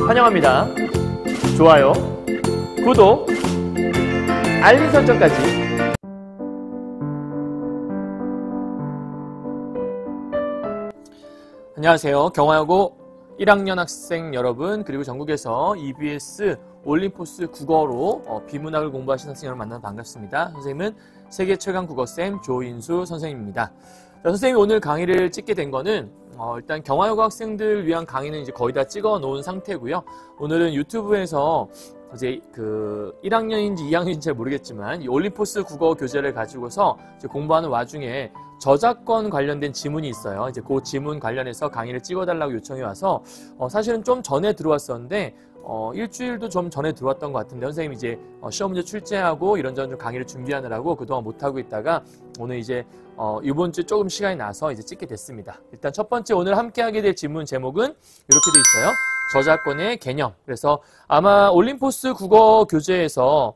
환영합니다. 좋아요, 구독, 알림 설정까지. 안녕하세요. 경화여고 1학년 학생 여러분, 그리고 전국에서 EBS 올림포스 국어로 비문학을 공부하시는 학생 여러분 만나서 반갑습니다. 선생님은 세계 최강 국어쌤 조인수 선생님입니다. 자, 선생님이 오늘 강의를 찍게 된 거는 일단 경화여고 학생들 위한 강의는 이제 거의 다 찍어 놓은 상태고요. 오늘은 유튜브에서 이제 1학년인지 2학년인지 잘 모르겠지만 이 올림포스 국어 교재를 가지고서 이제 공부하는 와중에 저작권 관련된 지문이 있어요. 이제 그 지문 관련해서 강의를 찍어달라고 요청이 와서 사실은 좀 전에 들어왔었는데 일주일도 좀 전에 들어왔던 것 같은데 선생님이 이제 시험 문제 출제하고 이런저런 좀 강의를 준비하느라고 그동안 못하고 있다가 오늘 이제 이번 주 조금 시간이 나서 이제 찍게 됐습니다. 일단 첫 번째 오늘 함께 하게 될 지문 제목은 이렇게 돼 있어요. 저작권의 개념. 그래서 아마 올림포스 국어 교재에서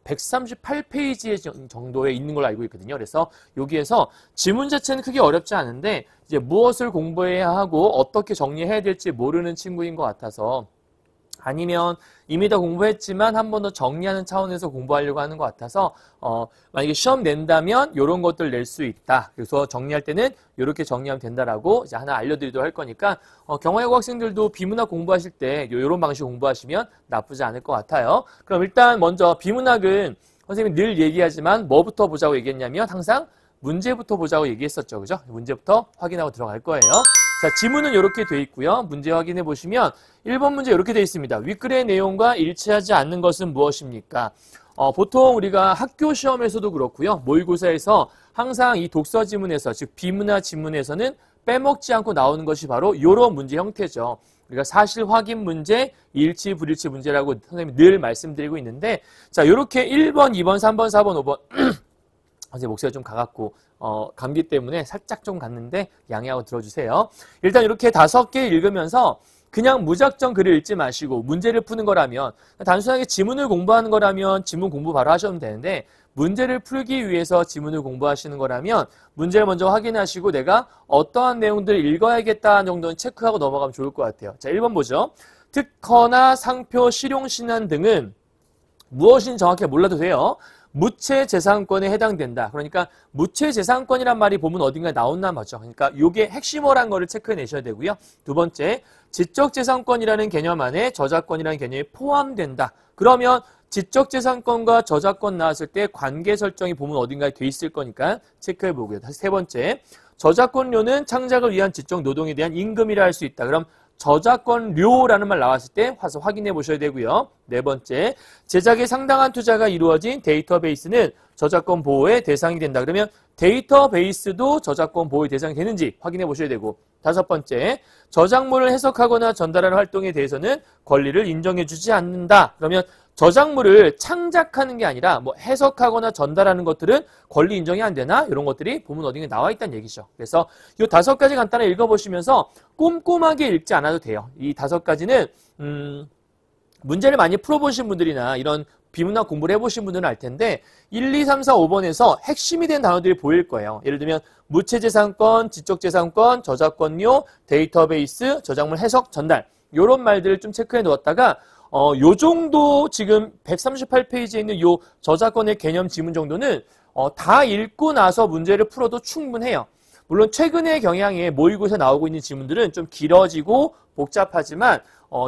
138페이지 정도에 있는 걸로 알고 있거든요. 그래서 여기에서 지문 자체는 크게 어렵지 않은데 이제 무엇을 공부해야 하고 어떻게 정리해야 될지 모르는 친구인 것 같아서 아니면 이미 다 공부했지만 한 번 더 정리하는 차원에서 공부하려고 하는 것 같아서 만약에 시험 낸다면 이런 것들 낼 수 있다. 그래서 정리할 때는 이렇게 정리하면 된다라고 이제 하나 알려드리도록 할 거니까 경화여고 학생들도 비문학 공부하실 때 이런 방식 공부하시면 나쁘지 않을 것 같아요. 그럼 일단 먼저 비문학은 선생님이 늘 얘기하지만 뭐부터 보자고 얘기했냐면 항상 문제부터 보자고 얘기했었죠. 그죠? 문제부터 확인하고 들어갈 거예요. 자, 지문은 이렇게 돼 있고요. 문제 확인해 보시면 1번 문제 이렇게 돼 있습니다. 윗글의 내용과 일치하지 않는 것은 무엇입니까? 보통 우리가 학교 시험에서도 그렇고요. 모의고사에서 항상 이 독서 지문에서, 즉 비문화 지문에서는 빼먹지 않고 나오는 것이 바로 이런 문제 형태죠. 우리가 사실 확인 문제, 일치, 불일치 문제라고 선생님이 늘 말씀드리고 있는데 자, 이렇게 1번, 2번, 3번, 4번, 5번 선생님 목소리가 좀 가갑고 감기 때문에 살짝 좀 갔는데 양해하고 들어주세요. 일단 이렇게 5개 읽으면서 그냥 무작정 글을 읽지 마시고 문제를 푸는 거라면 단순하게 지문을 공부하는 거라면 지문 공부 바로 하셔도 되는데 문제를 풀기 위해서 지문을 공부하시는 거라면 문제를 먼저 확인하시고 내가 어떠한 내용들을 읽어야겠다 정도는 체크하고 넘어가면 좋을 것 같아요. 자, 1번 보죠. 특허나 상표, 실용신안 등은 무엇인지 정확히 몰라도 돼요. 무체재산권에 해당된다. 그러니까 무체재산권이란 말이 보면 어딘가에 나온단 말이죠. 그러니까 이게 핵심어란 거를 체크해내셔야 되고요. 두 번째, 지적재산권이라는 개념 안에 저작권이라는 개념이 포함된다. 그러면 지적재산권과 저작권 나왔을 때 관계 설정이 보면 어딘가에 돼 있을 거니까 체크해보고요. 다시 세 번째, 저작권료는 창작을 위한 지적 노동에 대한 임금이라 할 수 있다. 그럼 저작권료라는 말 나왔을 때 와서 확인해 보셔야 되고요. 네 번째, 제작에 상당한 투자가 이루어진 데이터베이스는 저작권 보호의 대상이 된다. 그러면 데이터베이스도 저작권 보호의 대상이 되는지 확인해 보셔야 되고 다섯 번째, 저작물을 해석하거나 전달하는 활동에 대해서는 권리를 인정해 주지 않는다. 그러면 저작물을 창작하는 게 아니라 뭐 해석하거나 전달하는 것들은 권리 인정이 안 되나? 이런 것들이 보면 어딘가에 나와 있다는 얘기죠. 그래서 이 5가지 간단하게 읽어보시면서 꼼꼼하게 읽지 않아도 돼요. 이 5가지는 문제를 많이 풀어보신 분들이나 이런 비문학 공부를 해보신 분들은 알 텐데 1, 2, 3, 4, 5번에서 핵심이 된 단어들이 보일 거예요. 예를 들면 무체재산권, 지적재산권, 저작권료, 데이터베이스, 저작물 해석, 전달 이런 말들을 좀 체크해 놓았다가 요 정도 지금 138페이지에 있는 요 저작권의 개념 지문 정도는 다 읽고 나서 문제를 풀어도 충분해요. 물론 최근의 경향에 모의고사에 나오고 있는 지문들은 좀 길어지고 복잡하지만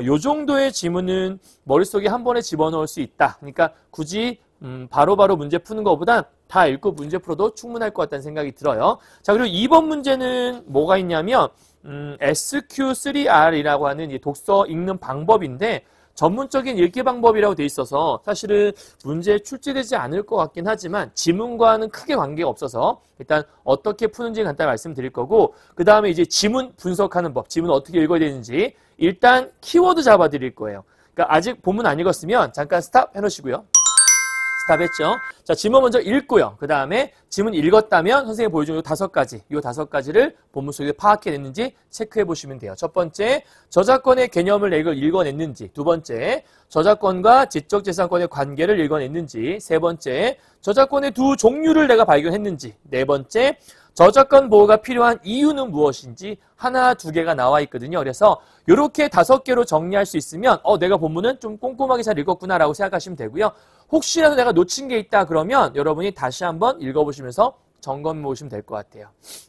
요 정도의 지문은 머릿속에 한 번에 집어넣을 수 있다. 그러니까 굳이 바로바로 문제 푸는 것보단 다 읽고 문제 풀어도 충분할 것 같다는 생각이 들어요. 자, 그리고 2번 문제는 뭐가 있냐면 SQ3R이라고 하는 이 독서 읽는 방법인데 전문적인 읽기 방법이라고 돼 있어서 사실은 문제에 출제되지 않을 것 같긴 하지만 지문과는 크게 관계가 없어서 일단 어떻게 푸는지 간단히 말씀드릴 거고 그 다음에 이제 지문 분석하는 법, 지문 어떻게 읽어야 되는지 일단 키워드 잡아 드릴 거예요. 그러니까 아직 본문 안 읽었으면 잠깐 스탑 해놓으시고요. 스탑했죠. 자, 지문 먼저 읽고요. 그 다음에 지문 읽었다면 선생님이 보여준 요 5가지, 요 5가지를 본문 속에 파악해냈는지 체크해 보시면 돼요. 첫 번째, 저작권의 개념을 내가 읽어냈는지. 두 번째, 저작권과 지적재산권의 관계를 읽어냈는지. 세 번째, 저작권의 두 종류를 내가 발견했는지. 네 번째, 저작권 보호가 필요한 이유는 무엇인지 하나, 두 개가 나와 있거든요. 그래서 이렇게 5개로 정리할 수 있으면 내가 본문은 좀 꼼꼼하게 잘 읽었구나라고 생각하시면 되고요. 혹시라도 내가 놓친 게 있다 그러면 여러분이 다시 한번 읽어보시면서 점검해 보시면 될 것 같아요.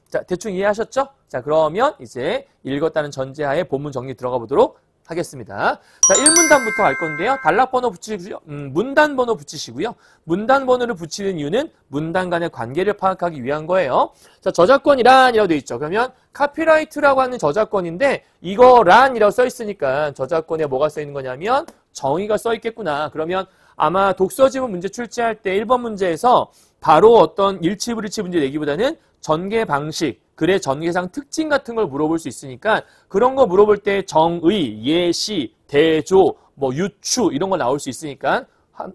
자, 대충 이해하셨죠? 자, 그러면 이제 읽었다는 전제하에 본문 정리 들어가 보도록 하겠습니다. 자, 1문단부터 갈 건데요. 단락번호 붙이시고요. 문단번호 붙이시고요. 문단번호를 붙이는 이유는 문단 간의 관계를 파악하기 위한 거예요. 자, 저작권이란이라고 되어 있죠. 그러면 카피라이트라고 하는 저작권인데 이거란이라고 써 있으니까 저작권에 뭐가 써 있는 거냐면 정의가 써 있겠구나. 그러면 아마 독서지문 문제 출제할 때 1번 문제에서 바로 어떤 일치불일치 문제 내기보다는 전개 방식, 글의 전개상 특징 같은 걸 물어볼 수 있으니까 그런 거 물어볼 때 정의, 예시, 대조, 유추 이런 거 나올 수 있으니까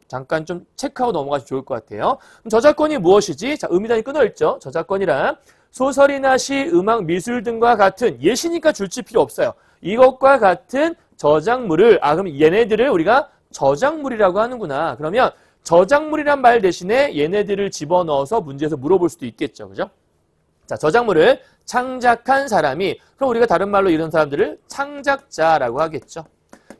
잠깐 좀 체크하고 넘어가시면 좋을 것 같아요. 그럼 저작권이 무엇이지? 자, 의미단이 끊어있죠. 저작권이란 소설이나 시, 음악, 미술 등과 같은 예시니까 줄칠 필요 없어요. 이것과 같은 저작물을 그럼 얘네들을 우리가 저작물이라고 하는구나. 그러면 저작물이란 말 대신에 얘네들을 집어넣어서 문제에서 물어볼 수도 있겠죠. 그죠? 자, 저작물을 창작한 사람이, 그럼 우리가 다른 말로 이런 사람들을 창작자라고 하겠죠.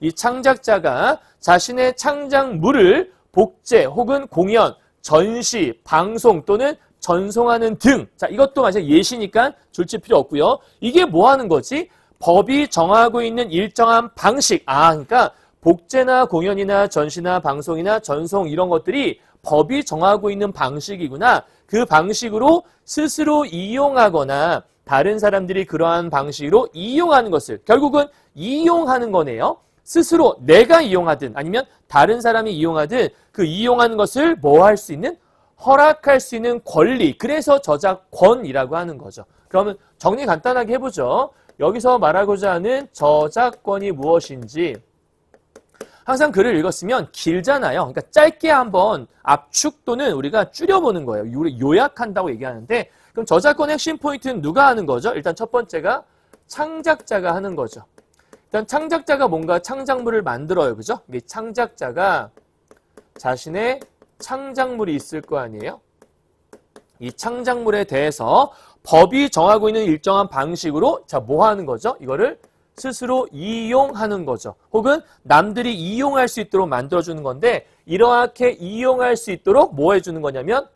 이 창작자가 자신의 창작물을 복제 혹은 공연, 전시, 방송 또는 전송하는 등. 자, 이것도 마찬가지 예시니까 줄칠 필요 없고요. 이게 뭐 하는 거지? 법이 정하고 있는 일정한 방식. 그러니까 복제나 공연이나 전시나 방송이나 전송 이런 것들이 법이 정하고 있는 방식이구나. 그 방식으로 스스로 이용하거나 다른 사람들이 그러한 방식으로 이용하는 것을 결국은 이용하는 거네요. 스스로 내가 이용하든 아니면 다른 사람이 이용하든 그 이용하는 것을 뭐 할 수 있는? 허락할 수 있는 권리. 그래서 저작권이라고 하는 거죠. 그러면 정리 간단하게 해보죠. 여기서 말하고자 하는 저작권이 무엇인지 항상 글을 읽었으면 길잖아요. 그러니까 짧게 한번 압축 또는 우리가 줄여보는 거예요. 요약한다고 얘기하는데 그럼 저작권의 핵심 포인트는 누가 하는 거죠? 일단 첫 번째가 창작자가 하는 거죠. 일단 창작자가 뭔가 창작물을 만들어요. 그죠? 이 창작자가 자신의 창작물이 있을 거 아니에요? 이 창작물에 대해서 법이 정하고 있는 일정한 방식으로 뭐 하는 거죠? 이거를 스스로 이용하는 거죠. 혹은 남들이 이용할 수 있도록 만들어주는 건데 이렇게 이용할 수 있도록 뭐 해주는 거냐면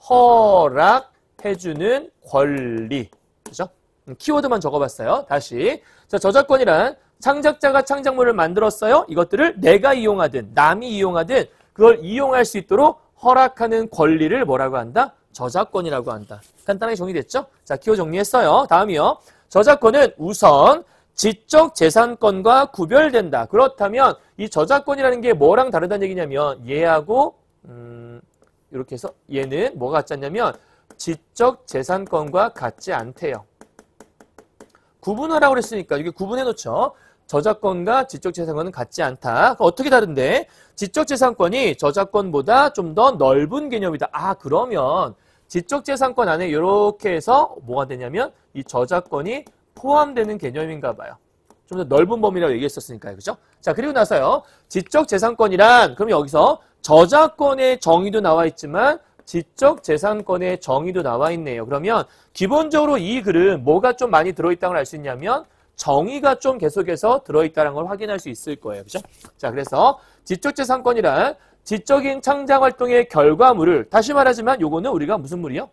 허락해주는 권리. 그죠? 키워드만 적어봤어요. 다시. 자, 저작권이란 창작자가 창작물을 만들었어요. 이것들을 내가 이용하든 남이 이용하든 그걸 이용할 수 있도록 허락하는 권리를 뭐라고 한다? 저작권이라고 한다. 간단하게 정리됐죠? 자, 키워드 정리했어요. 다음이요. 저작권은 우선 지적 재산권과 구별된다. 그렇다면 이 저작권이라는 게 뭐랑 다르다는 얘기냐면 얘하고 이렇게 해서 얘는 뭐가 같지 않냐면 지적 재산권과 같지 않대요. 구분하라고 그랬으니까 이게 구분해 놓죠. 저작권과 지적 재산권은 같지 않다. 어떻게 다른데? 지적 재산권이 저작권보다 좀 더 넓은 개념이다. 그러면 지적 재산권 안에 이렇게 해서 뭐가 되냐면 이 저작권이 포함되는 개념인가 봐요. 좀 더 넓은 범위라고 얘기했었으니까요. 그죠? 자, 그리고 나서요. 지적 재산권이란 그럼 여기서 저작권의 정의도 나와 있지만 지적 재산권의 정의도 나와 있네요. 그러면 기본적으로 이 글은 뭐가 좀 많이 들어있다는 걸 알 수 있냐면 정의가 좀 계속해서 들어있다는 걸 확인할 수 있을 거예요. 그죠? 자, 그래서 지적 재산권이란 지적인 창작 활동의 결과물을 다시 말하지만 요거는 우리가 무슨 물이요?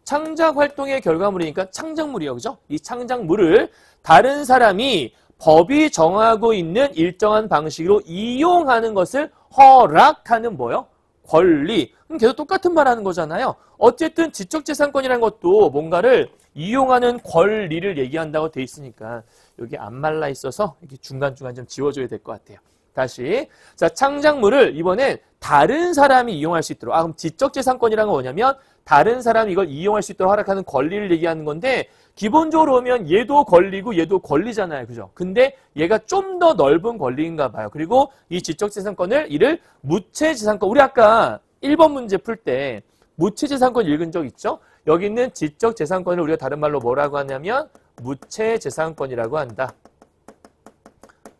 창작 활동의 결과물이니까 창작물이요. 그죠? 이 창작물을 다른 사람이 법이 정하고 있는 일정한 방식으로 이용하는 것을 허락하는 뭐요? 권리. 그럼 계속 똑같은 말 하는 거잖아요. 어쨌든 지적재산권이라는 것도 뭔가를 이용하는 권리를 얘기한다고 돼 있으니까 여기 안 말라 있어서 이렇게 중간중간 좀 지워줘야 될 것 같아요. 다시. 자, 창작물을 이번엔 다른 사람이 이용할 수 있도록. 그럼 지적재산권이라는 건 뭐냐면 다른 사람이 이걸 이용할 수 있도록 허락하는 권리를 얘기하는 건데 기본적으로 보면 얘도 권리고 얘도 권리잖아요. 그죠? 근데 얘가 좀 더 넓은 권리인가 봐요. 그리고 이 지적재산권을 이를 무체재산권. 우리 아까 1번 문제 풀 때 무체재산권 읽은 적 있죠? 여기 있는 지적재산권을 우리가 다른 말로 뭐라고 하냐면 무체재산권이라고 한다.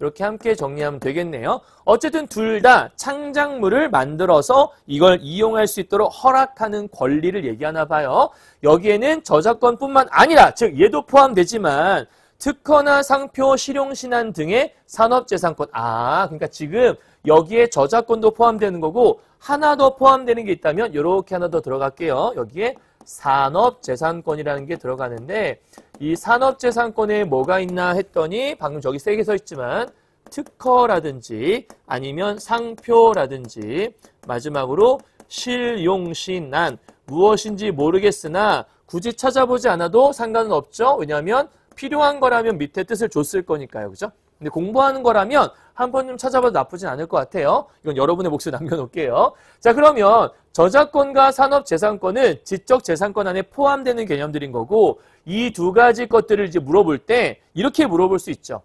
이렇게 함께 정리하면 되겠네요. 어쨌든 둘 다 창작물을 만들어서 이걸 이용할 수 있도록 허락하는 권리를 얘기하나 봐요. 여기에는 저작권뿐만 아니라, 즉 얘도 포함되지만 특허나 상표, 실용신안 등의 산업재산권. 그러니까 지금 여기에 저작권도 포함되는 거고 하나 더 포함되는 게 있다면 이렇게 하나 더 들어갈게요. 여기에 산업재산권이라는 게 들어가는데 이 산업재산권에 뭐가 있나 했더니 방금 저기 세게 써 있지만 특허라든지 아니면 상표라든지 마지막으로 실용신안 무엇인지 모르겠으나 굳이 찾아보지 않아도 상관은 없죠. 왜냐하면 필요한 거라면 밑에 뜻을 줬을 거니까요. 그죠? 근데 공부하는 거라면 한 번 좀 찾아봐도 나쁘진 않을 것 같아요. 이건 여러분의 몫을 남겨놓을게요. 자, 그러면 저작권과 산업재산권은 지적재산권 안에 포함되는 개념들인 거고 이 두 가지 것들을 이제 물어볼 때 이렇게 물어볼 수 있죠.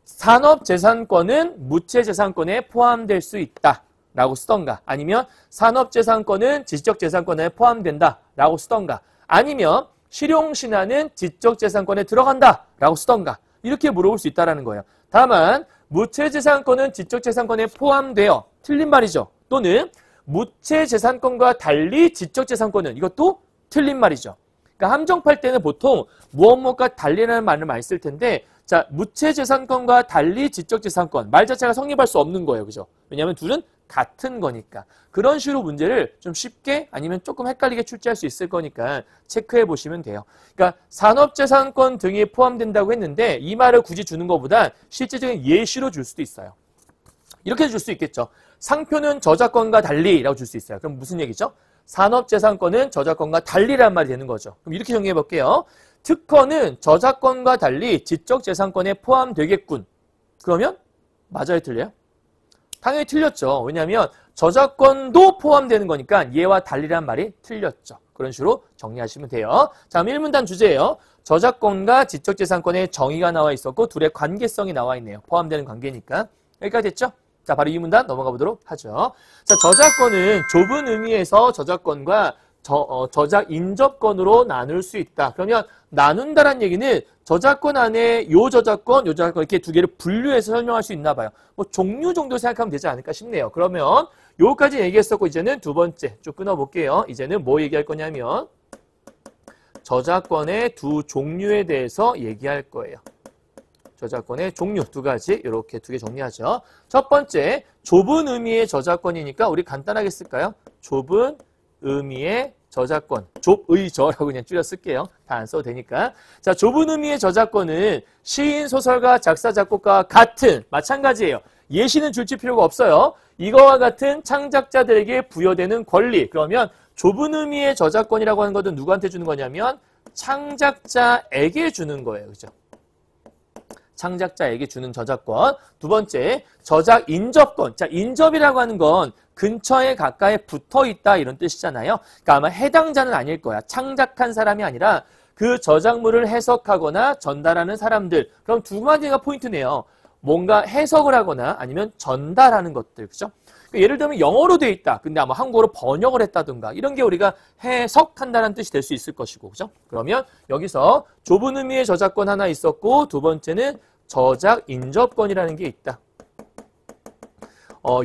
산업재산권은 무채재산권에 포함될 수 있다 라고 쓰던가 아니면 산업재산권은 지적재산권에 포함된다 라고 쓰던가 아니면 실용신안은 지적재산권에 들어간다 라고 쓰던가 이렇게 물어볼 수 있다는 거예요. 다만 무채재산권은 지적재산권에 포함되어 틀린 말이죠. 또는 무채재산권과 달리 지적재산권은 이것도 틀린 말이죠. 그러니까 함정팔 때는 보통 무엇무엇과 달리라는 말을 많이 쓸 텐데 자, 무채재산권과 달리 지적재산권 말 자체가 성립할 수 없는 거예요. 그죠? 왜냐하면 둘은 같은 거니까. 그런 식으로 문제를 좀 쉽게 아니면 조금 헷갈리게 출제할 수 있을 거니까 체크해 보시면 돼요. 그러니까 산업재산권 등이 포함된다고 했는데 이 말을 굳이 주는 것보다 실제적인 예시로 줄 수도 있어요. 이렇게 줄 수 있겠죠. 상표는 저작권과 달리라고 줄 수 있어요. 그럼 무슨 얘기죠? 산업재산권은 저작권과 달리라는 말이 되는 거죠. 그럼 이렇게 정리해 볼게요. 특허는 저작권과 달리 지적재산권에 포함되겠군. 그러면 맞아요, 틀려요? 당연히 틀렸죠. 왜냐하면 저작권도 포함되는 거니까 얘와 달리란 말이 틀렸죠. 그런 식으로 정리하시면 돼요. 자, 1문단 주제예요. 저작권과 지적재산권의 정의가 나와 있었고 둘의 관계성이 나와 있네요. 포함되는 관계니까. 여기까지 됐죠? 자, 바로 2문단 넘어가 보도록 하죠. 자, 저작권은 좁은 의미에서 저작권과 저작 인접권으로 나눌 수 있다. 그러면 나눈다란 얘기는 저작권 안에 요 저작권 이렇게 두 개를 분류해서 설명할 수 있나 봐요. 뭐 종류 정도 생각하면 되지 않을까 싶네요. 그러면 요까지 얘기했었고 이제는 두 번째 쭉 끊어볼게요. 이제는 뭐 얘기할 거냐면 저작권의 두 종류에 대해서 얘기할 거예요. 저작권의 종류 두 가지 이렇게 두 개 정리하죠. 첫 번째 좁은 의미의 저작권이니까 우리 간단하게 쓸까요? 좁은 의미의 저작권, 좁의저라고 그냥 줄여 쓸게요. 다 안 써도 되니까. 자, 좁은 의미의 저작권은 시인, 소설가, 작사, 작곡가와 같은 마찬가지예요. 예시는 줄칠 필요가 없어요. 이거와 같은 창작자들에게 부여되는 권리. 그러면 좁은 의미의 저작권이라고 하는 것은 누구한테 주는 거냐면 창작자에게 주는 거예요. 그죠? 창작자에게 주는 저작권. 두 번째, 저작 인접권. 자, 인접이라고 하는 건 근처에 가까이 붙어 있다 이런 뜻이잖아요. 그러니까 아마 해당자는 아닐 거야. 창작한 사람이 아니라 그 저작물을 해석하거나 전달하는 사람들. 그럼 두 가지가 포인트네요. 뭔가 해석을 하거나 아니면 전달하는 것들. 그죠? 그러니까 예를 들면 영어로 돼 있다. 근데 아마 한국어로 번역을 했다든가 이런 게 우리가 해석한다는 뜻이 될 수 있을 것이고. 그죠? 그러면 여기서 좁은 의미의 저작권 하나 있었고 두 번째는 저작 인접권이라는 게 있다.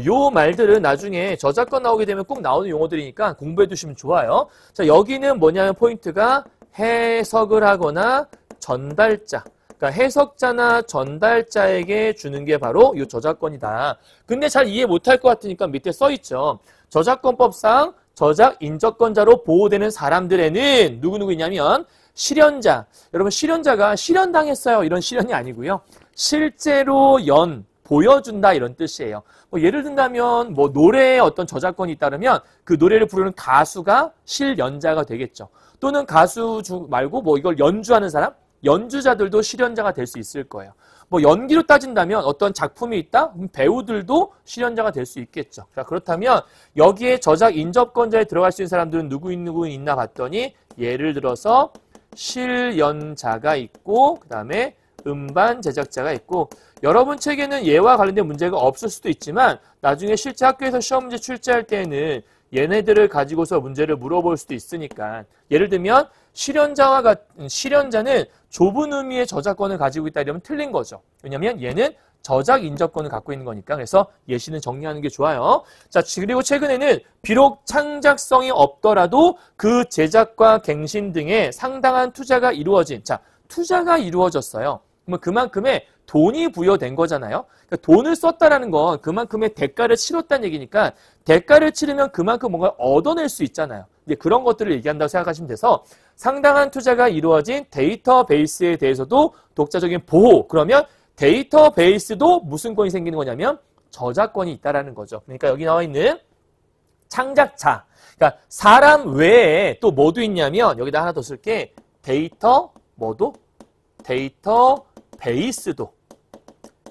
요 말들은 나중에 저작권 나오게 되면 꼭 나오는 용어들이니까 공부해 두시면 좋아요. 자, 여기는 뭐냐면 포인트가 해석을 하거나 전달자. 그러니까 해석자나 전달자에게 주는 게 바로 이 저작권이다. 근데 잘 이해 못할 것 같으니까 밑에 써 있죠. 저작권법상 저작 인접권자로 보호되는 사람들에는 누구누구 있냐면 실현자. 여러분 실현자가 실현당했어요. 이런 실현이 아니고요. 실제로 보여준다 이런 뜻이에요. 뭐 예를 든다면 뭐 노래에 어떤 저작권이 있다면 그 노래를 부르는 가수가 실연자가 되겠죠. 또는 가수 말고 뭐 이걸 연주하는 사람, 연주자들도 실현자가 될 수 있을 거예요. 뭐 연기로 따진다면 어떤 작품이 있다? 그럼 배우들도 실현자가 될 수 있겠죠. 자, 그렇다면 여기에 저작 인접권자에 들어갈 수 있는 사람들은 누구 있나 봤더니 예를 들어서 실연자가 있고 그 다음에 음반 제작자가 있고 여러분 책에는 얘와 관련된 문제가 없을 수도 있지만 나중에 실제 학교에서 시험 문제 출제할 때에는 얘네들을 가지고서 문제를 물어볼 수도 있으니까 예를 들면 실현자는 좁은 의미의 저작권을 가지고 있다 이러면 틀린 거죠. 왜냐하면 얘는 저작 인접권을 갖고 있는 거니까 그래서 예시는 정리하는 게 좋아요. 자, 그리고 최근에는 비록 창작성이 없더라도 그 제작과 갱신 등의 상당한 투자가 이루어진, 자, 투자가 이루어졌어요. 그러면 그만큼의 돈이 부여된 거잖아요. 그러니까 돈을 썼다라는 건 그만큼의 대가를 치렀다는 얘기니까 대가를 치르면 그만큼 뭔가 얻어낼 수 있잖아요. 이제 그런 것들을 얘기한다고 생각하시면 돼서 상당한 투자가 이루어진 데이터베이스에 대해서도 독자적인 보호, 그러면 데이터베이스도 무슨 권이 생기는 거냐면 저작권이 있다라는 거죠. 그러니까 여기 나와 있는 창작자, 그러니까 사람 외에 또 뭐도 있냐면 여기다 하나 더 쓸게. 데이터베이스도.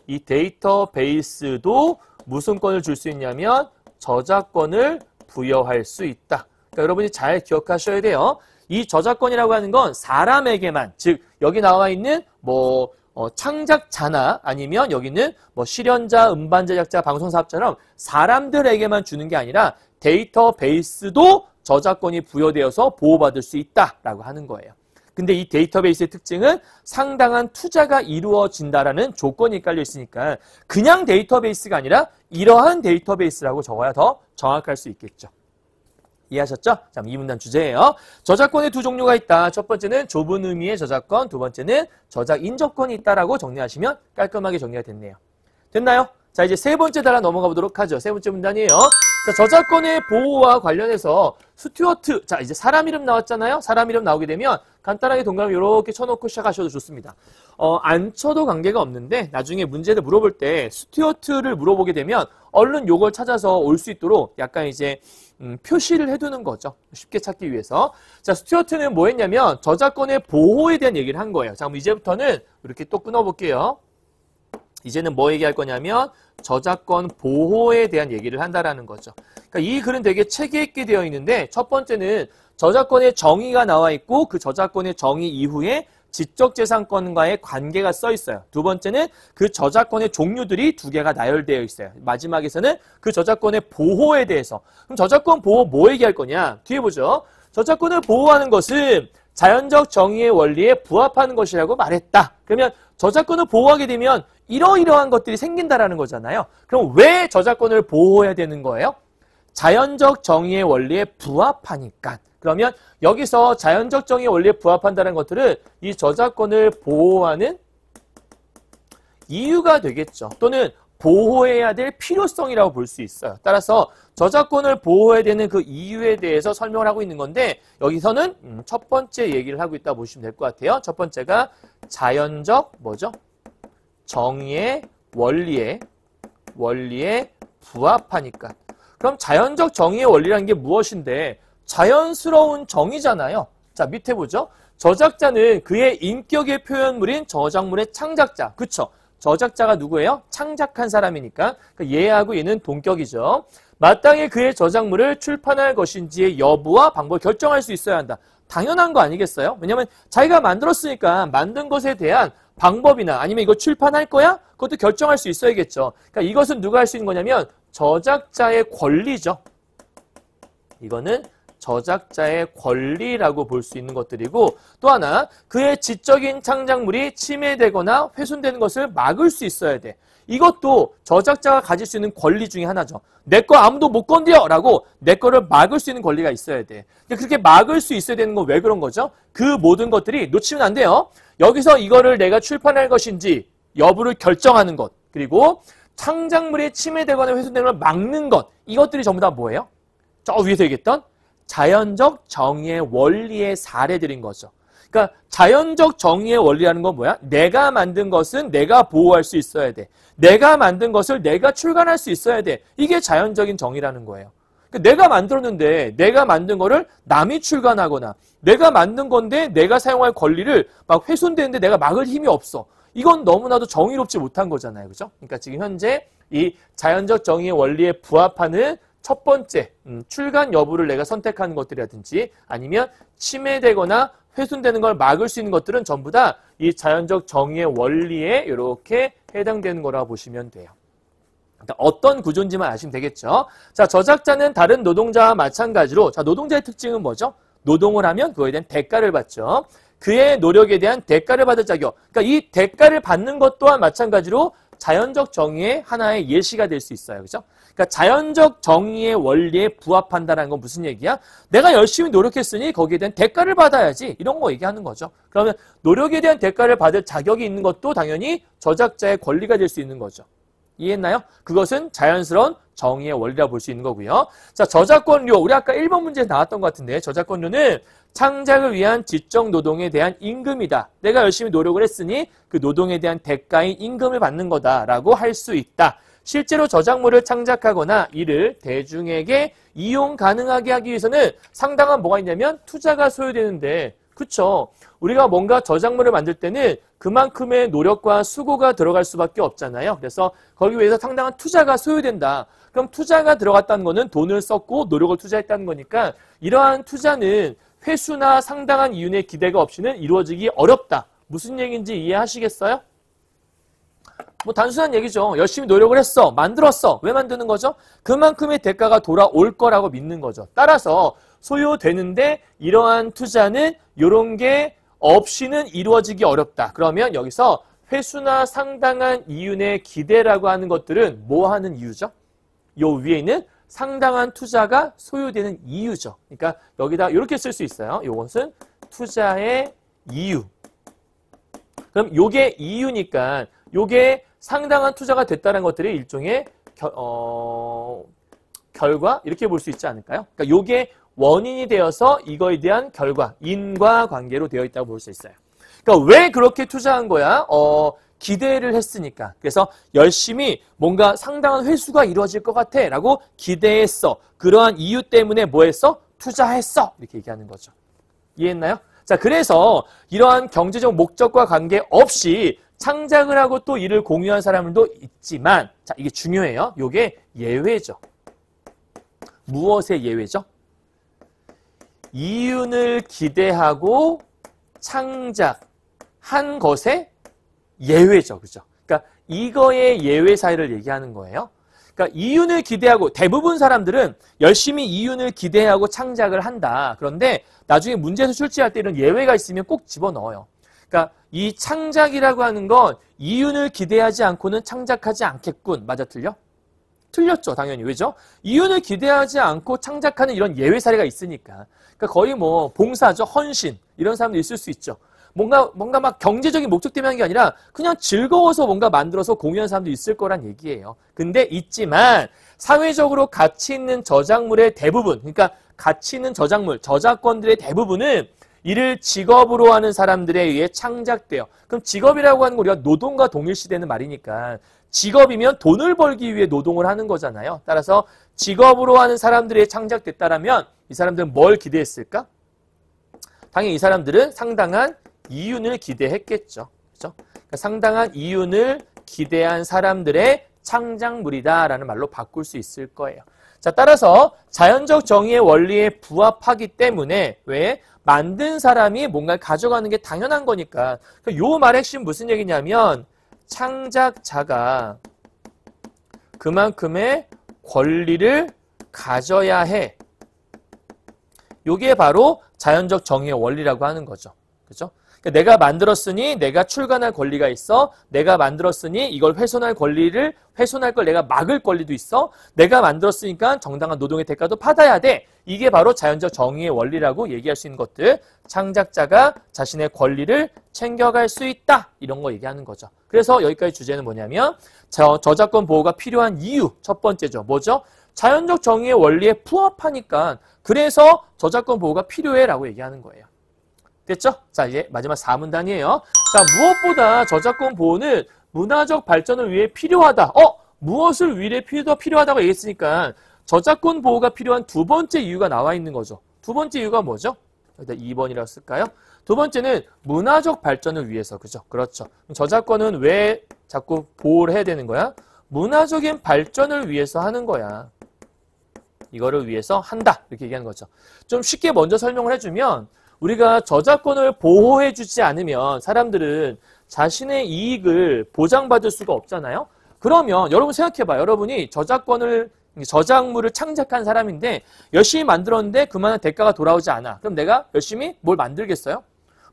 이 데이터베이스도 무슨 권을 줄 수 있냐면 저작권을 부여할 수 있다. 그러니까 여러분이 잘 기억하셔야 돼요. 이 저작권이라고 하는 건 사람에게만, 즉 여기 나와 있는 창작자나 아니면 여기는 실현자, 음반 제작자, 방송 사업자처럼 사람들에게만 주는 게 아니라 데이터베이스도 저작권이 부여되어서 보호받을 수 있다라고 하는 거예요. 근데 이 데이터베이스의 특징은 상당한 투자가 이루어진다라는 조건이 깔려 있으니까 그냥 데이터베이스가 아니라 이러한 데이터베이스라고 적어야 더 정확할 수 있겠죠. 이해하셨죠? 자, 이 문단 주제예요. 저작권의 두 종류가 있다. 첫 번째는 좁은 의미의 저작권, 두 번째는 저작 인접권이 있다라고 정리하시면 깔끔하게 정리가 됐네요. 됐나요? 자, 이제 세 번째 단락 넘어가 보도록 하죠. 세 번째 문단이에요. 자, 저작권의 보호와 관련해서 스튜어트, 자, 이제 사람 이름 나왔잖아요. 사람 이름 나오게 되면 간단하게 동그라미 이렇게 쳐놓고 시작하셔도 좋습니다. 안 쳐도 관계가 없는데 나중에 문제를 물어볼 때 스튜어트를 물어보게 되면 얼른 요걸 찾아서 올 수 있도록 약간 이제 표시를 해두는 거죠. 쉽게 찾기 위해서. 자, 스튜어트는 뭐 했냐면 저작권의 보호에 대한 얘기를 한 거예요. 자, 그럼 이제부터는 이렇게 또 끊어볼게요. 이제는 뭐 얘기할 거냐면 저작권 보호에 대한 얘기를 한다라는 거죠. 그러니까 이 글은 되게 체계 있게 되어 있는데 첫 번째는 저작권의 정의가 나와 있고 그 저작권의 정의 이후에 지적재산권과의 관계가 써 있어요. 두 번째는 그 저작권의 종류들이 두 개가 나열되어 있어요. 마지막에서는 그 저작권의 보호에 대해서. 그럼 저작권 보호 뭐 얘기할 거냐? 뒤에 보죠. 저작권을 보호하는 것은 자연적 정의의 원리에 부합하는 것이라고 말했다. 그러면 저작권을 보호하게 되면 이러이러한 것들이 생긴다라는 거잖아요. 그럼 왜 저작권을 보호해야 되는 거예요? 자연적 정의의 원리에 부합하니까. 그러면 여기서 자연적 정의의 원리에 부합한다는 것들은 이 저작권을 보호하는 이유가 되겠죠. 또는 보호해야 될 필요성이라고 볼 수 있어요. 따라서 저작권을 보호해야 되는 그 이유에 대해서 설명을 하고 있는 건데 여기서는 첫 번째 얘기를 하고 있다고 보시면 될 것 같아요. 첫 번째가 자연적 뭐죠? 정의의 원리에 부합하니까. 그럼 자연적 정의의 원리라는 게 무엇인데 자연스러운 정의잖아요. 자, 밑에 보죠. 저작자는 그의 인격의 표현물인 저작물의 창작자. 그쵸? 저작자가 누구예요? 창작한 사람이니까. 그러니까 얘하고 얘는 동격이죠. 마땅히 그의 저작물을 출판할 것인지의 여부와 방법을 결정할 수 있어야 한다. 당연한 거 아니겠어요? 왜냐면 자기가 만들었으니까 만든 것에 대한 방법이나 아니면 이거 출판할 거야? 그것도 결정할 수 있어야겠죠. 그러니까 이것은 누가 할 수 있는 거냐면 저작자의 권리죠. 이거는 저작자의 권리라고 볼 수 있는 것들이고 또 하나 그의 지적인 창작물이 침해되거나 훼손되는 것을 막을 수 있어야 돼. 이것도 저작자가 가질 수 있는 권리 중에 하나죠. 내 거 아무도 못 건드려! 라고 내 거를 막을 수 있는 권리가 있어야 돼. 그렇게 막을 수 있어야 되는 건 왜 그런 거죠? 그 모든 것들이 놓치면 안 돼요. 여기서 이거를 내가 출판할 것인지 여부를 결정하는 것, 그리고 창작물이 침해되거나 훼손되는 걸 막는 것, 이것들이 전부 다 뭐예요? 저 위에서 얘기했던 자연적 정의의 원리의 사례들인 거죠. 그러니까 자연적 정의의 원리라는 건 뭐야? 내가 만든 것은 내가 보호할 수 있어야 돼. 내가 만든 것을 내가 출간할 수 있어야 돼. 이게 자연적인 정의라는 거예요. 그러니까 내가 만들었는데 내가 만든 거를 남이 출간하거나 내가 만든 건데 내가 사용할 권리를 막 훼손되는데 내가 막을 힘이 없어. 이건 너무나도 정의롭지 못한 거잖아요. 그죠? 그러니까 지금 현재 이 자연적 정의의 원리에 부합하는 첫 번째, 출간 여부를 내가 선택하는 것들이라든지 아니면 침해되거나 훼손되는 걸 막을 수 있는 것들은 전부 다 이 자연적 정의의 원리에 이렇게 해당되는 거라고 보시면 돼요. 어떤 구조인지만 아시면 되겠죠. 자, 저작자는 다른 노동자와 마찬가지로 자, 노동자의 특징은 뭐죠? 노동을 하면 그거에 대한 대가를 받죠. 그의 노력에 대한 대가를 받을 자격. 그러니까 이 대가를 받는 것 또한 마찬가지로 자연적 정의의 하나의 예시가 될 수 있어요. 그죠? 그러니까 자연적 정의의 원리에 부합한다는 건 무슨 얘기야? 내가 열심히 노력했으니 거기에 대한 대가를 받아야지. 이런 거 얘기하는 거죠. 그러면 노력에 대한 대가를 받을 자격이 있는 것도 당연히 저작자의 권리가 될 수 있는 거죠. 이해했나요? 그것은 자연스러운 정의의 원리라고 볼 수 있는 거고요. 자, 저작권료. 우리 아까 1번 문제에 나왔던 것 같은데 저작권료는 창작을 위한 지적 노동에 대한 임금이다. 내가 열심히 노력을 했으니 그 노동에 대한 대가인 임금을 받는 거다라고 할 수 있다. 실제로 저작물을 창작하거나 이를 대중에게 이용 가능하게 하기 위해서는 상당한 뭐가 있냐면 투자가 소요되는데, 그쵸? 우리가 뭔가 저작물을 만들 때는 그만큼의 노력과 수고가 들어갈 수밖에 없잖아요. 그래서 거기 위해서 상당한 투자가 소요된다. 그럼 투자가 들어갔다는 거는 돈을 썼고 노력을 투자했다는 거니까 이러한 투자는 회수나 상당한 이윤의 기대가 없이는 이루어지기 어렵다. 무슨 얘기인지 이해하시겠어요? 뭐 단순한 얘기죠. 열심히 노력을 했어. 만들었어. 왜 만드는 거죠? 그만큼의 대가가 돌아올 거라고 믿는 거죠. 따라서 소요되는데 이러한 투자는 이런 게 없이는 이루어지기 어렵다. 그러면 여기서 회수나 상당한 이윤의 기대라고 하는 것들은 뭐 하는 이유죠? 요 위에 있는 상당한 투자가 소요되는 이유죠. 그러니까 여기다 이렇게 쓸 수 있어요. 이것은 투자의 이유. 그럼 요게 이유니까 요게 상당한 투자가 됐다는 것들이 일종의 결과 이렇게 볼 수 있지 않을까요? 그러니까 요게 원인이 되어서 이거에 대한 결과, 인과관계로 되어 있다고 볼 수 있어요. 그러니까 왜 그렇게 투자한 거야? 기대를 했으니까. 그래서 열심히 뭔가 상당한 회수가 이루어질 것 같아 라고 기대했어. 그러한 이유 때문에 뭐 했어? 투자했어. 이렇게 얘기하는 거죠. 이해했나요? 자, 그래서 이러한 경제적 목적과 관계없이 창작을 하고 또 이를 공유한 사람들도 있지만, 자, 이게 중요해요. 이게 예외죠. 무엇의 예외죠? 이윤을 기대하고 창작한 것의 예외죠. 그죠? 그러니까 이거의 예외 사례를 얘기하는 거예요. 그러니까 이윤을 기대하고 대부분 사람들은 열심히 이윤을 기대하고 창작을 한다. 그런데 나중에 문제에서 출제할 때 이런 예외가 있으면 꼭 집어넣어요. 그러니까 이 창작이라고 하는 건 이윤을 기대하지 않고는 창작하지 않겠군. 맞아, 틀려? 틀렸죠. 당연히. 왜죠? 이윤을 기대하지 않고 창작하는 이런 예외 사례가 있으니까. 그러니까 거의 뭐 봉사죠. 헌신. 이런 사람도 있을 수 있죠. 뭔가 막 경제적인 목적 때문에 하는 게 아니라 그냥 즐거워서 뭔가 만들어서 공유하는 사람도 있을 거란 얘기예요. 근데 있지만 사회적으로 가치 있는 저작물의 대부분, 그러니까 가치 있는 저작물, 저작권들의 대부분은 이를 직업으로 하는 사람들에 의해 창작돼요. 그럼 직업이라고 하는 거 우리가 노동과 동일시되는 말이니까 직업이면 돈을 벌기 위해 노동을 하는 거잖아요. 따라서 직업으로 하는 사람들이 창작됐다라면 이 사람들은 뭘 기대했을까? 당연히 이 사람들은 상당한 이윤을 기대했겠죠. 그렇죠? 그러니까 상당한 이윤을 기대한 사람들의 창작물이다라는 말로 바꿀 수 있을 거예요. 자, 따라서 자연적 정의의 원리에 부합하기 때문에 왜? 만든 사람이 뭔가를 가져가는 게 당연한 거니까. 요 말의 핵심 무슨 얘기냐면 창작자가 그만큼의 권리를 가져야 해. 요게 바로 자연적 정의의 원리라고 하는 거죠. 그죠? 그러니까 내가 만들었으니 내가 출간할 권리가 있어. 내가 만들었으니 이걸 훼손할 걸 내가 막을 권리도 있어. 내가 만들었으니까 정당한 노동의 대가도 받아야 돼. 이게 바로 자연적 정의의 원리라고 얘기할 수 있는 것들. 창작자가 자신의 권리를 챙겨갈 수 있다. 이런 거 얘기하는 거죠. 그래서 여기까지 주제는 뭐냐면 저작권 보호가 필요한 이유. 첫 번째죠. 뭐죠? 자연적 정의의 원리에 부합하니까 그래서 저작권 보호가 필요해라고 얘기하는 거예요. 됐죠? 자, 이제 마지막 4문단이에요. 자, 무엇보다 저작권 보호는 문화적 발전을 위해 필요하다. 무엇을 위해 필요하다고 얘기했으니까 저작권 보호가 필요한 두 번째 이유가 나와 있는 거죠. 두 번째 이유가 뭐죠? 일단 2번이라고 쓸까요? 두 번째는 문화적 발전을 위해서. 그죠? 그렇죠. 저작권은 왜 자꾸 보호를 해야 되는 거야? 문화적인 발전을 위해서 하는 거야. 이거를 위해서 한다. 이렇게 얘기하는 거죠. 좀 쉽게 먼저 설명을 해주면 우리가 저작권을 보호해주지 않으면 사람들은 자신의 이익을 보장받을 수가 없잖아요. 그러면 여러분 생각해봐요. 여러분이 저작물을 창작한 사람인데 열심히 만들었는데 그만한 대가가 돌아오지 않아. 그럼 내가 열심히 뭘 만들겠어요?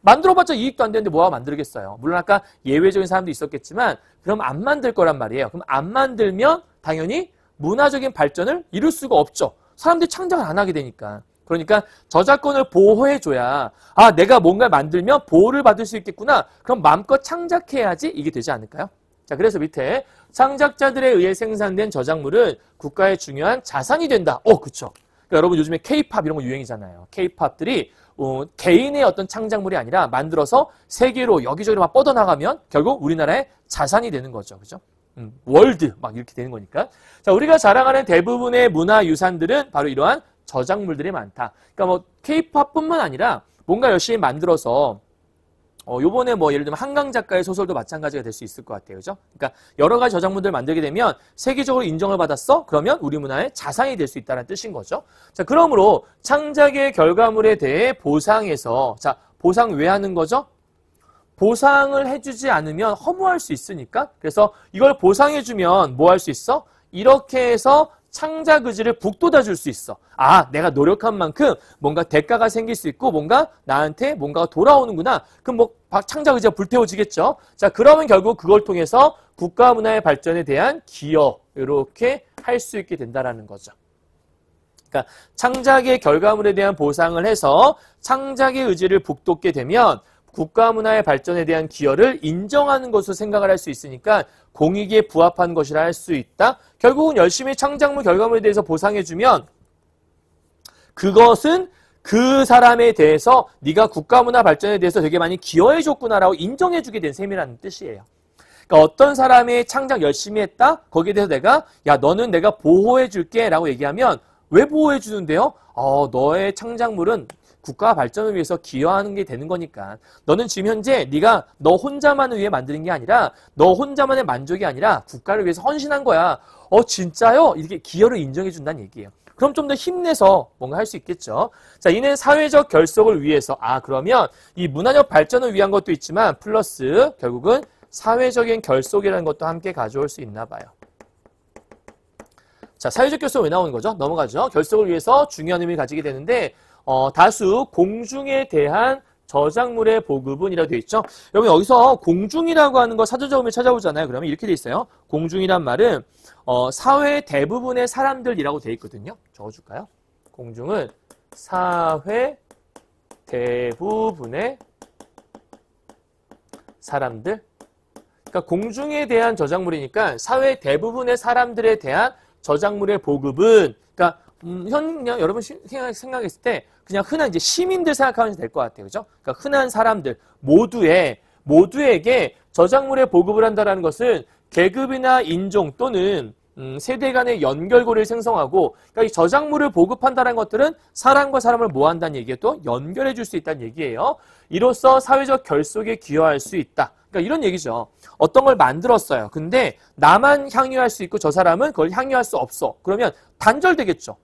만들어봤자 이익도 안 되는데 뭐가 만들겠어요. 물론 아까 예외적인 사람도 있었겠지만 그럼 안 만들 거란 말이에요. 그럼 안 만들면 당연히 문화적인 발전을 이룰 수가 없죠. 사람들이 창작을 안 하게 되니까. 그러니까 저작권을 보호해줘야 아 내가 뭔가를 만들면 보호를 받을 수 있겠구나. 그럼 마음껏 창작해야지 이게 되지 않을까요? 자 그래서 밑에 창작자들에 의해 생산된 저작물은 국가의 중요한 자산이 된다. 그쵸. 그러니까 여러분 요즘에 K-팝 이런 거 유행이잖아요. K-팝들이 개인의 어떤 창작물이 아니라 만들어서 세계로 여기저기로 막 뻗어나가면 결국 우리나라의 자산이 되는 거죠. 그죠? 월드 막 이렇게 되는 거니까. 자, 우리가 자랑하는 대부분의 문화유산들은 바로 이러한 저작물들이 많다. 그러니까 뭐 K-팝뿐만 아니라 뭔가 열심히 만들어서 요번에 뭐 예를 들면 한강 작가의 소설도 마찬가지가 될 수 있을 것 같아요. 그죠? 그러니까 여러 가지 저작물들을 만들게 되면 세계적으로 인정을 받았어? 그러면 우리 문화의 자산이 될 수 있다는 뜻인 거죠. 자, 그러므로 창작의 결과물에 대해 보상해서 자, 보상 왜 하는 거죠? 보상을 해주지 않으면 허무할 수 있으니까. 그래서 이걸 보상해주면 뭐 할 수 있어? 이렇게 해서 창작 의지를 북돋아 줄 수 있어. 아, 내가 노력한 만큼 뭔가 대가가 생길 수 있고 뭔가 나한테 뭔가가 돌아오는구나. 그럼 뭐 창작 의지가 불태워지겠죠. 자, 그러면 결국 그걸 통해서 국가 문화의 발전에 대한 기여 이렇게 할 수 있게 된다라는 거죠. 그러니까 창작의 결과물에 대한 보상을 해서 창작의 의지를 북돋게 되면 국가 문화의 발전에 대한 기여를 인정하는 것으로 생각을 할 수 있으니까 공익에 부합한 것이라 할 수 있다. 결국은 열심히 창작물 결과물에 대해서 보상해주면 그것은 그 사람에 대해서 네가 국가 문화 발전에 대해서 되게 많이 기여해줬구나라고 인정해주게 된 셈이라는 뜻이에요. 그러니까 어떤 사람이 창작 열심히 했다? 거기에 대해서 내가 야 너는 내가 보호해줄게 라고 얘기하면 왜 보호해주는데요? 너의 창작물은 국가 발전을 위해서 기여하는 게 되는 거니까. 너는 지금 현재 네가 너 혼자만을 위해 만드는 게 아니라 너 혼자만의 만족이 아니라 국가를 위해서 헌신한 거야. 진짜요? 이렇게 기여를 인정해 준다는 얘기예요. 그럼 좀 더 힘내서 뭔가 할 수 있겠죠. 자, 이는 사회적 결속을 위해서 그러면 이 문화적 발전을 위한 것도 있지만 플러스 결국은 사회적인 결속이라는 것도 함께 가져올 수 있나 봐요. 자, 사회적 결속은 왜 나오는 거죠? 넘어가죠. 결속을 위해서 중요한 의미를 가지게 되는데 다수 공중에 대한 저작물의 보급은이라고 되어 있죠. 여러분 여기서 공중이라고 하는 거 사전적으로 찾아보잖아요. 그러면 이렇게 되어 있어요. 공중이란 말은 사회 대부분의 사람들이라고 되어 있거든요. 적어줄까요? 공중은 사회 대부분의 사람들. 그러니까 공중에 대한 저작물이니까 사회 대부분의 사람들에 대한 저작물의 보급은 그러니까 그냥 여러분 생각했을 때 그냥 흔한 이제 시민들 생각하면 될 것 같아요. 그죠? 그러니까 흔한 사람들 모두에게 저작물의 보급을 한다는 것은 계급이나 인종 또는 세대 간의 연결고리를 생성하고 그러니까 이 저작물을 보급한다는 것들은 사람과 사람을 모한다는 얘기에 또 연결해 줄 수 있다는 얘기예요. 이로써 사회적 결속에 기여할 수 있다. 그러니까 이런 얘기죠. 어떤 걸 만들었어요. 근데 나만 향유할 수 있고 저 사람은 그걸 향유할 수 없어. 그러면 단절되겠죠.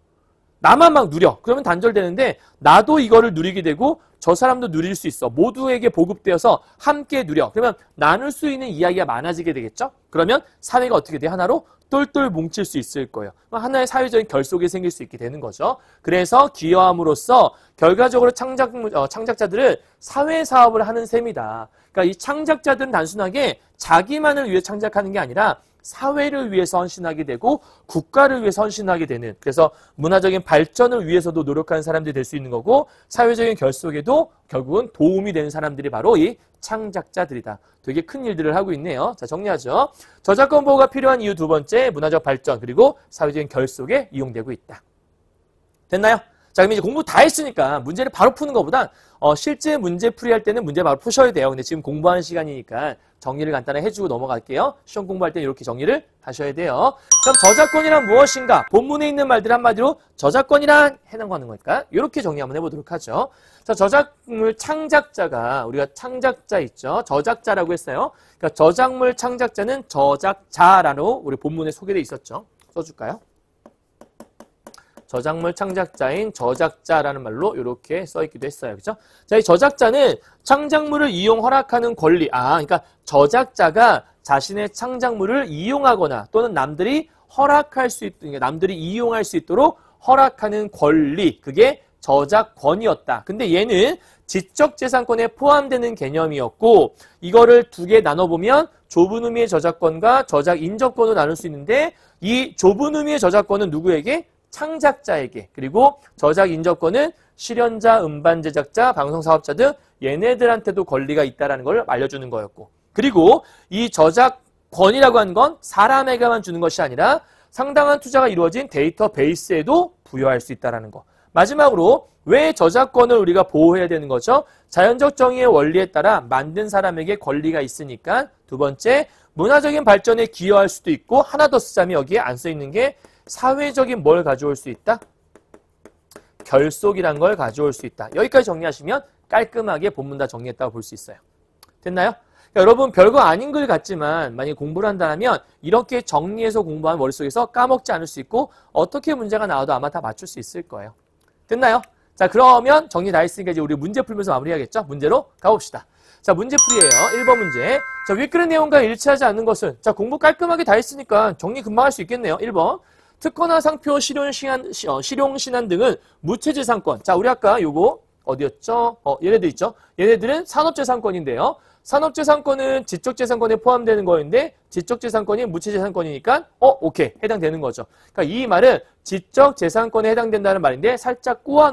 나만 막 누려. 그러면 단절되는데 나도 이거를 누리게 되고 저 사람도 누릴 수 있어. 모두에게 보급되어서 함께 누려. 그러면 나눌 수 있는 이야기가 많아지게 되겠죠. 그러면 사회가 어떻게 돼? 하나로 똘똘 뭉칠 수 있을 거예요. 하나의 사회적인 결속이 생길 수 있게 되는 거죠. 그래서 기여함으로써 결과적으로 창작자들은 사회사업을 하는 셈이다. 그러니까 이 창작자들은 단순하게 자기만을 위해 창작하는 게 아니라 사회를 위해서 헌신하게 되고 국가를 위해서 헌신하게 되는 그래서 문화적인 발전을 위해서도 노력하는 사람들이 될 수 있는 거고 사회적인 결속에도 결국은 도움이 되는 사람들이 바로 이 창작자들이다. 되게 큰 일들을 하고 있네요. 자, 정리하죠. 저작권 보호가 필요한 이유 두 번째, 문화적 발전 그리고 사회적인 결속에 이용되고 있다. 됐나요? 자, 그럼 이제 공부 다 했으니까 문제를 바로 푸는 것보다 실제 문제 풀이할 때는 문제 바로 푸셔야 돼요. 근데 지금 공부하는 시간이니까 정리를 간단하게 해주고 넘어갈게요. 시험 공부할 때는 이렇게 정리를 하셔야 돼요. 그럼 저작권이란 무엇인가? 본문에 있는 말들 한마디로 저작권이란 해당하는 거니까 이렇게 정리 한번 해보도록 하죠. 자, 저작물 창작자가 우리가 창작자 있죠. 저작자라고 했어요. 그러니까 저작물 창작자는 저작자라고 우리 본문에 소개되어 있었죠. 써줄까요? 저작물 창작자인 저작자라는 말로 이렇게 써있기도 했어요. 그죠? 자, 이 저작자는 창작물을 이용 허락하는 권리. 그러니까 저작자가 자신의 창작물을 이용하거나 또는 남들이 허락할 수 있도록, 남들이 이용할 수 있도록 허락하는 권리. 그게 저작권이었다. 근데 얘는 지적재산권에 포함되는 개념이었고 이거를 두 개 나눠보면 좁은 의미의 저작권과 저작 인접권으로 나눌 수 있는데 이 좁은 의미의 저작권은 누구에게? 창작자에게. 그리고 저작 인접권은 실현자, 음반 제작자, 방송 사업자 등 얘네들한테도 권리가 있다는 걸 알려주는 거였고 그리고 이 저작권이라고 하는 건 사람에게만 주는 것이 아니라 상당한 투자가 이루어진 데이터베이스에도 부여할 수 있다는 거. 마지막으로 왜 저작권을 우리가 보호해야 되는 거죠? 자연적 정의의 원리에 따라 만든 사람에게 권리가 있으니까 두 번째, 문화적인 발전에 기여할 수도 있고 하나 더 쓰자면 여기에 안 써있는 게 사회적인 뭘 가져올 수 있다? 결속이란 걸 가져올 수 있다. 여기까지 정리하시면 깔끔하게 본문 다 정리했다고 볼 수 있어요. 됐나요? 그러니까 여러분 별거 아닌 글 같지만 만약에 공부를 한다면 이렇게 정리해서 공부하면 머릿속에서 까먹지 않을 수 있고 어떻게 문제가 나와도 아마 다 맞출 수 있을 거예요. 됐나요? 자 그러면 정리 다 했으니까 이제 우리 문제 풀면서 마무리해야겠죠? 문제로 가봅시다. 자 문제풀이에요. 1번 문제. 자 윗글의 내용과 일치하지 않는 것은 자 공부 깔끔하게 다 했으니까 정리 금방 할 수 있겠네요. 1번. 특허나 상표, 실용신안 등은 무체재산권. 자 우리 아까 요거 어디였죠? 얘네들 있죠? 얘네들은 산업재산권인데요. 산업재산권은 지적재산권에 포함되는 거인데 지적재산권이 무체재산권이니까 오케이 해당되는 거죠. 그러니까 이 말은 지적재산권에 해당된다는 말인데 살짝 꼬아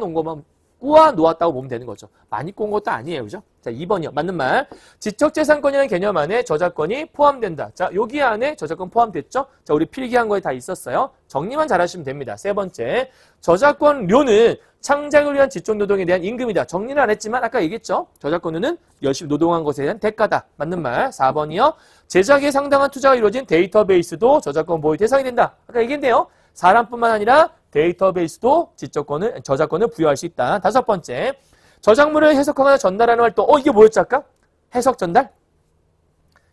놓았다고 보면 되는 거죠. 많이 꼬은 것도 아니에요. 그죠? 자 2번이요. 맞는 말. 지적재산권이라는 개념 안에 저작권이 포함된다. 자 여기 안에 저작권 포함됐죠? 자 우리 필기한 거에 다 있었어요. 정리만 잘하시면 됩니다. 세 번째. 저작권료는 창작을 위한 지적노동에 대한 임금이다. 정리는 안 했지만 아까 얘기했죠. 저작권료는 열심히 노동한 것에 대한 대가다. 맞는 말. 4번이요. 제작에 상당한 투자가 이루어진 데이터베이스도 저작권 보호 대상이 된다. 아까 얘기했네요. 사람뿐만 아니라 데이터베이스도 저작권을 부여할 수 있다. 5번째. 저작물을 해석하거나 전달하는 활동. 이게 뭐였지 아까? 해석 전달?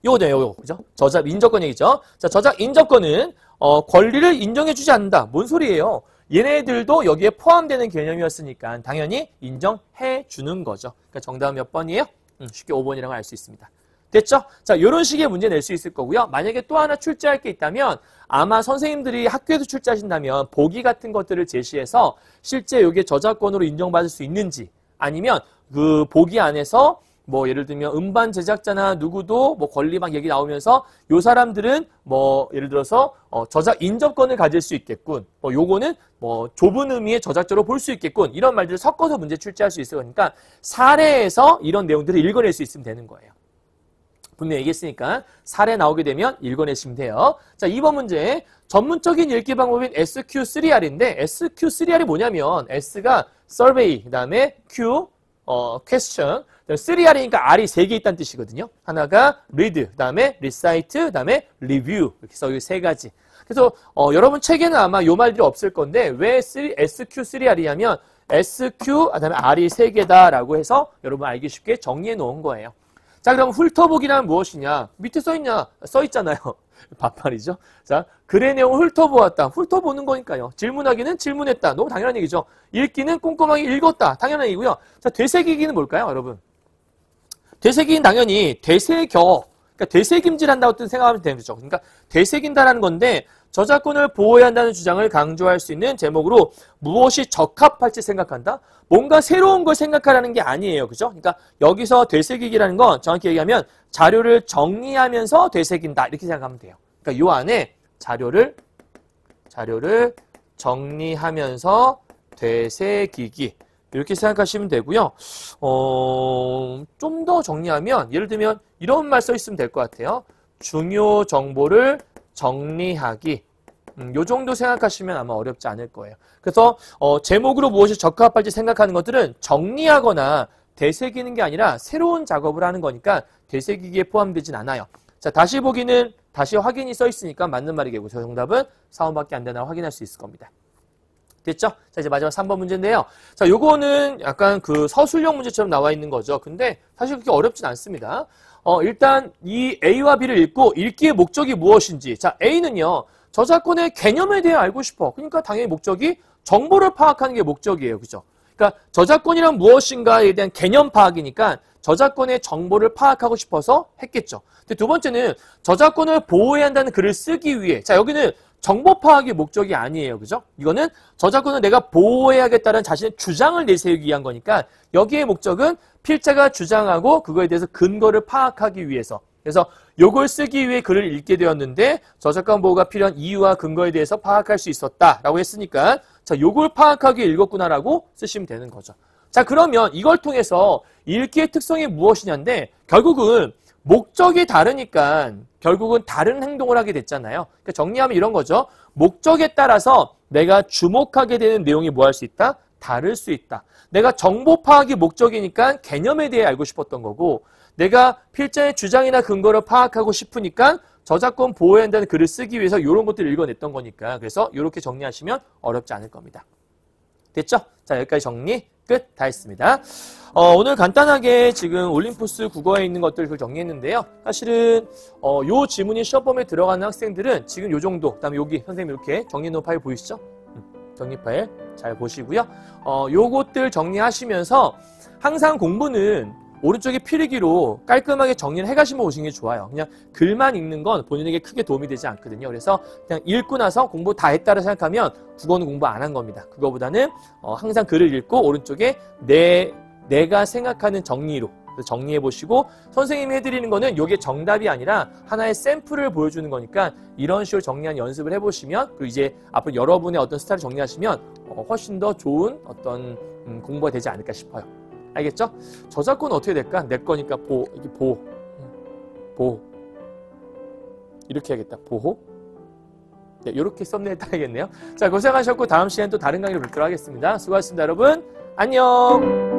요거죠. 그죠? 저작 인접권 얘기죠. 자, 저작 인접권은 권리를 인정해주지 않는다. 뭔 소리예요? 얘네들도 여기에 포함되는 개념이었으니까 당연히 인정해주는 거죠. 그러니까 정답은 몇 번이에요? 쉽게 5번이라고 알 수 있습니다. 됐죠? 자, 이런 식의 문제 낼 수 있을 거고요. 만약에 또 하나 출제할 게 있다면 아마 선생님들이 학교에서 출제하신다면 보기 같은 것들을 제시해서 실제 여기에 저작권으로 인정받을 수 있는지 아니면 그 보기 안에서 뭐 예를 들면 음반 제작자나 누구도 뭐 권리 막 얘기 나오면서 요 사람들은 뭐 예를 들어서 저작 인접권을 가질 수 있겠군. 요거는 뭐 좁은 의미의 저작자로 볼 수 있겠군. 이런 말들을 섞어서 문제 출제할 수 있을 거니까 사례에서 이런 내용들을 읽어낼 수 있으면 되는 거예요. 분명히 얘기했으니까 사례 나오게 되면 읽어내시면 돼요. 자, 2번 문제. 전문적인 읽기 방법인 SQ3R인데 SQ3R이 뭐냐면 S가 survey, 그다음에 Q, question, 3R이니까 R이 3개 있다는 뜻이거든요. 하나가 read, 그다음에 recite, 그다음에 review. 이렇게 해서 이 3가지. 그래서 여러분 책에는 아마 요 말들이 없을 건데 왜 SQ3R이냐면 SQ, 그다음에 R이 3개다라고 해서 여러분 알기 쉽게 정리해 놓은 거예요. 자, 그럼 훑어보기란 무엇이냐? 밑에 써있잖아요. 반말이죠. 자, 글의 내용을 훑어보았다. 훑어보는 거니까요. 질문하기는 질문했다. 너무 당연한 얘기죠. 읽기는 꼼꼼하게 읽었다. 당연한 얘기고요. 자, 되새기기는 뭘까요, 여러분? 되새기는 당연히 그러니까 되새김질한다고 뜻 생각하면 되는 거죠. 그러니까 되새긴다라는 건데 저작권을 보호해야 한다는 주장을 강조할 수 있는 제목으로 무엇이 적합할지 생각한다? 뭔가 새로운 걸 생각하라는 게 아니에요. 그죠? 그러니까 여기서 되새기기라는 건 정확히 얘기하면 자료를 정리하면서 되새긴다. 이렇게 생각하면 돼요. 그러니까 요 안에 자료를 정리하면서 되새기기. 이렇게 생각하시면 되고요. 좀 더 정리하면 예를 들면 이런 말 써 있으면 될 것 같아요. 중요 정보를 정리하기. 요 정도 생각하시면 아마 어렵지 않을 거예요. 그래서 제목으로 무엇이 적합할지 생각하는 것들은 정리하거나 되새기는 게 아니라 새로운 작업을 하는 거니까 되새기기에 포함되진 않아요. 자, 다시 보기는 다시 확인이 써 있으니까 맞는 말이겠고 저 정답은 4번밖에 안 되나 확인할 수 있을 겁니다. 됐죠? 자, 이제 마지막 3번 문제인데요. 자, 요거는 약간 그 서술형 문제처럼 나와 있는 거죠. 근데 사실 그렇게 어렵진 않습니다. 일단 이 A와 B를 읽고 읽기의 목적이 무엇인지. 자, A는요. 저작권의 개념에 대해 알고 싶어. 그러니까 당연히 목적이 정보를 파악하는 게 목적이에요. 그죠? 그러니까 저작권이란 무엇인가에 대한 개념 파악이니까 저작권의 정보를 파악하고 싶어서 했겠죠. 근데 두 번째는 저작권을 보호해야 한다는 글을 쓰기 위해. 자, 여기는 정보 파악이 목적이 아니에요. 그죠? 이거는 저작권은 내가 보호해야겠다는 자신의 주장을 내세우기 위한 거니까 여기에 목적은 필자가 주장하고 그거에 대해서 근거를 파악하기 위해서. 그래서 요걸 쓰기 위해 글을 읽게 되었는데 저작권 보호가 필요한 이유와 근거에 대해서 파악할 수 있었다라고 했으니까 자, 요걸 파악하기 위해 읽었구나라고 쓰시면 되는 거죠. 자, 그러면 이걸 통해서 읽기의 특성이 무엇이냐인데 결국은 목적이 다르니까 결국은 다른 행동을 하게 됐잖아요. 그러니까 정리하면 이런 거죠. 목적에 따라서 내가 주목하게 되는 내용이 뭐 할 수 있다? 다를 수 있다. 내가 정보 파악이 목적이니까 개념에 대해 알고 싶었던 거고 내가 필자의 주장이나 근거를 파악하고 싶으니까 저작권 보호해야 한다는 글을 쓰기 위해서 이런 것들을 읽어냈던 거니까 그래서 이렇게 정리하시면 어렵지 않을 겁니다. 됐죠? 자, 여기까지 정리 끝. 다 했습니다. 오늘 간단하게 지금 올림포스 국어에 있는 것들을 정리했는데요. 사실은 요 지문이 시험범에 들어가는 학생들은 지금 요 정도, 그다음에 여기 선생님 이렇게 정리해놓은 파일 보이시죠? 정리 파일 잘 보시고요. 요것들 정리하시면서 항상 공부는 오른쪽에 필기로 깔끔하게 정리를 해가시면 오시는 게 좋아요. 그냥 글만 읽는 건 본인에게 크게 도움이 되지 않거든요. 그래서 그냥 읽고 나서 공부 다 했다고 생각하면 국어는 공부 안 한 겁니다. 그거보다는 항상 글을 읽고 오른쪽에 내가 생각하는 정리로 정리해 보시고 선생님이 해드리는 거는 이게 정답이 아니라 하나의 샘플을 보여주는 거니까 이런 식으로 정리한 연습을 해보시면 그리고 이제 앞으로 여러분의 어떤 스타일을 정리하시면 훨씬 더 좋은 어떤 공부가 되지 않을까 싶어요. 알겠죠? 저작권은 어떻게 될까? 내 거니까 이게 보호. 이렇게 해야겠다. 보호. 네, 이렇게 썸네일 따야겠네요. 자, 고생하셨고 다음 시간에 또 다른 강의로 뵙도록 하겠습니다. 수고하셨습니다, 여러분. 안녕!